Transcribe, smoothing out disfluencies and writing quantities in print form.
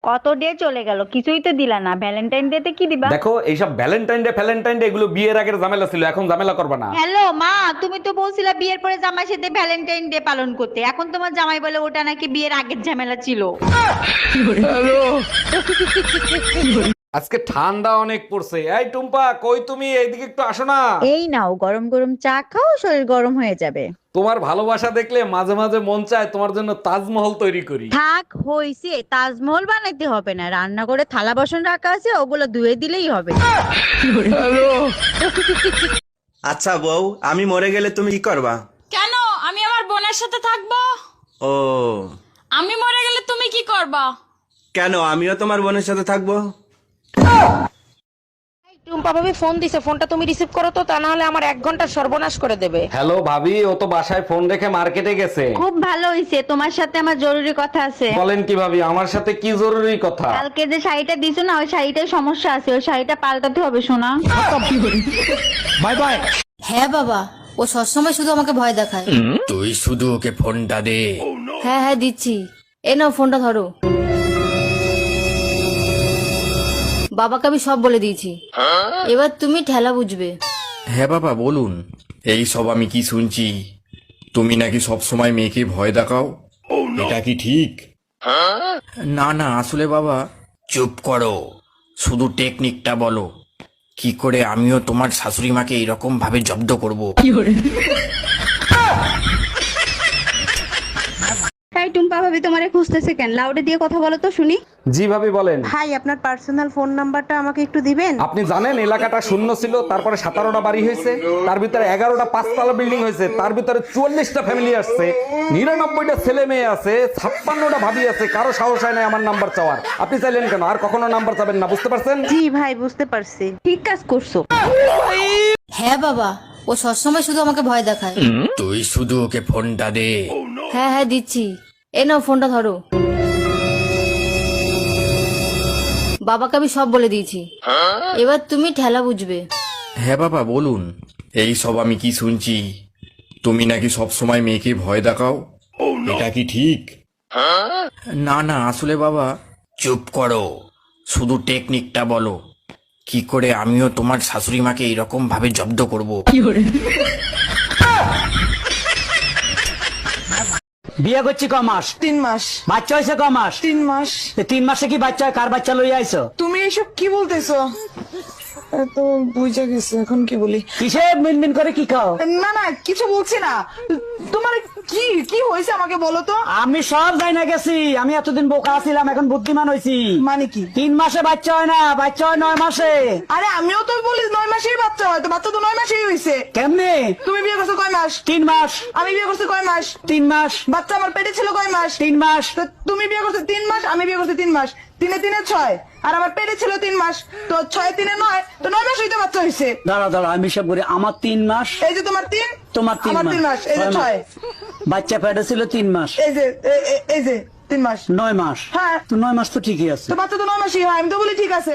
কত ডে চলে গেল, কিছুই তো দিলা না। ভ্যালেন্টাইন ডে তে কি দিবা? দেখো এইসব ভ্যালেন্টাইন ডে এগুলো বিয়ের আগের ঝামেলা ছিল, এখন ঝামেলা করবে না। হ্যালো মা, তুমি তো বলছিলা বিয়ের পরে জামাই সাথে ভ্যালেন্টাইন ডে পালন করতে, এখন তোমার জামাই বলে ওটা নাকি বিয়ের আগের ঝামেলা ছিল। আজকে ঠান্ডা অনেক পড়ছে। এই টুম্পা, কই তুমি? এইদিকে একটু আসো না। এই নাও গরম গরম চা খাও, শরীর গরম হয়ে যাবে। তোমার ভালোবাসা দেখলে মাঝে মাঝে মন চায় তোমার জন্য তাজমহল তৈরি করি। থাক হইছে, তাজমহল বানাইতে হবে না, রান্না করে থালা বাসন রাখা আছে, ওগুলো ধুয়ে দিলেই হবে। আচ্ছা বউ, আমি মরে গেলে তুমি কি করবা? কেন? আমি আমার বোনের সাথে থাকবো। ও, আমি মরে গেলে তুমি কি করবা? কেন আমিও তোমার বোনের সাথে থাকবো? টুম্পা ভাবি ফোন দিছে, ফোনটা তুমি রিসিভ করো তো, তা না হলে আমার 1 ঘন্টা সর্বনাশ করে দেবে। হ্যালো ভাবি, ও তো বাসায় ফোন রেখে মার্কেটে গেছে। খুব ভালো হইছে, তোমার সাথে আমার জরুরি কথা আছে। বলেন কি ভাবি, আমার সাথে কি জরুরি কথা? কালকে যে শাড়িটা দিছো না, ওই শাড়িটায় সমস্যা আছে, ওই শাড়িটা পাল্টাতে হবে সোনা। Bye bye. হ্যাঁ বাবা, ও সবসময় শুধু আমাকে ভয় দেখায়। তুই শুধু ওকে ফোনটা দে। হ্যাঁ হ্যাঁ দিচ্ছি, এ নাও ফোনটা ধরো। বাবাকে আমি সব বলে দিয়েছি, এবার তুমি ঠেলা বুঝবে। হ্যাঁ বাবা বলুন। এই সব আমি কি শুনছি? তুমি নাকি সব সময় মেয়েকে ভয় দেখাও, এটা কি ঠিক? না না, আসলে বাবা চুপ করো, শুধু টেকনিকটা বলো, কি করে আমিও তোমার শাশুড়ি মাকে এইরকম ভাবে জব্দ করব। তাই টুম্পা ভাবি তোমারে খুঁজতেছে কেন? লাউডে দিয়ে কথা বলো তো শুনি। জি ভাবি বলেন। ভাই, আপনার পার্সোনাল ফোন নাম্বারটা আমাকে একটু দিবেন? আপনি জানেন এলাকাটা শূন্য ছিল, তারপরে 17টা বাড়ি হয়েছে, তার ভিতরে 11টা 5তলা বিল্ডিং হয়েছে, তার ভিতরে 44টা ফ্যামিলি আসছে, 99টা ছেলে মেয়ে আছে, 56টা ভাবি আছে, কারো সাহস হয় না আমার নাম্বার চাওয়ার। আপনি চাইলেন কেন? আর কখনো নাম্বার চাবেন না, বুঝতে পারছেন? জি ভাই, বুঝতে পারছি। ঠিক কাজ করছো। হ্যাঁ বাবা, ও সবসময় শুধু আমাকে ভয় দেখায়। তুই শুধু ওকে ফোনটা দে। হ্যাঁ হ্যাঁ দিচ্ছি, এ নাও ফোনটা ধরো। বাবাকে আমি সব বলে দিয়েছি, এবার তুমি ঠেলা বুঝবে। হ্যাঁ বাবা বলুন। এই সব আমি কি শুনছি? তুমি নাকি সব সময় মেয়েকে ভয় দেখাও, এটা কি ঠিক? না না, আসলে বাবা চুপ করো, শুধু টেকনিকটা বলো, কি করে আমিও তোমার শাশুড়ি মাকে এইরকম ভাবে জব্দ করব। বিয়ে করছি ক মাস? 3 মাস। বাচ্চা হয়েছে ক মাস? 3 মাস। 3 মাসে কি বাচ্চা হয়? কার বাচ্চা লইয়া আইছো? তুমি এসব কি বলতেছো? তো বুঝে গেছে, এখন কি বলি? কিসে মিনমিন করে কি খাও? না না, কিছু বলছি না। তোমার কি কি হয়েছে আমাকে বলো তো। আমি সব যাই না গেছি, আমি এতদিন বোকা ছিলাম, এখন বুদ্ধিমান হয়েছি। মানে কি? 3 মাসে বাচ্চা হয় না, বাচ্চা হয় 9 মাসে। আরে আমিও তো বলি 9 মাসেই বাচ্চা হয়, তো বাচ্চা তো 9 মাসেই হয়েছে। কেমনে? তুমি বিয়ে করছো কয় মাস? 3 মাস। আমি বিয়ে করছি কয় মাস? 3 মাস। বাচ্চা আমার পেটে ছিল কয় মাস? 3 মাস। তো তুমি বিয়ে করছো 3 মাস, আমি বিয়ে করছি 3 মাস। 3 এ 3 এ 6, আর আমার পেটে ছিল 3 মাস, তো 6 এ 3 এ 9, তো 9 মাস হইতে বাচ্চা হয়েছে। দাঁড়া দাঁড়া, আমি সব করি। আমার 3 মাস, এই যে তোমার 3, তোমার 3 আমার 3 মাস, এই যে 6, বাচ্চা পেটে ছিল 3 মাস, এই যে এই যে 3 মাস, 9 মাস। হ্যাঁ। তো 9 মাস তো ঠিকই আছে। তো বাচ্চা তো 9 মাসই হয়, আমি তো বলি ঠিক আছে।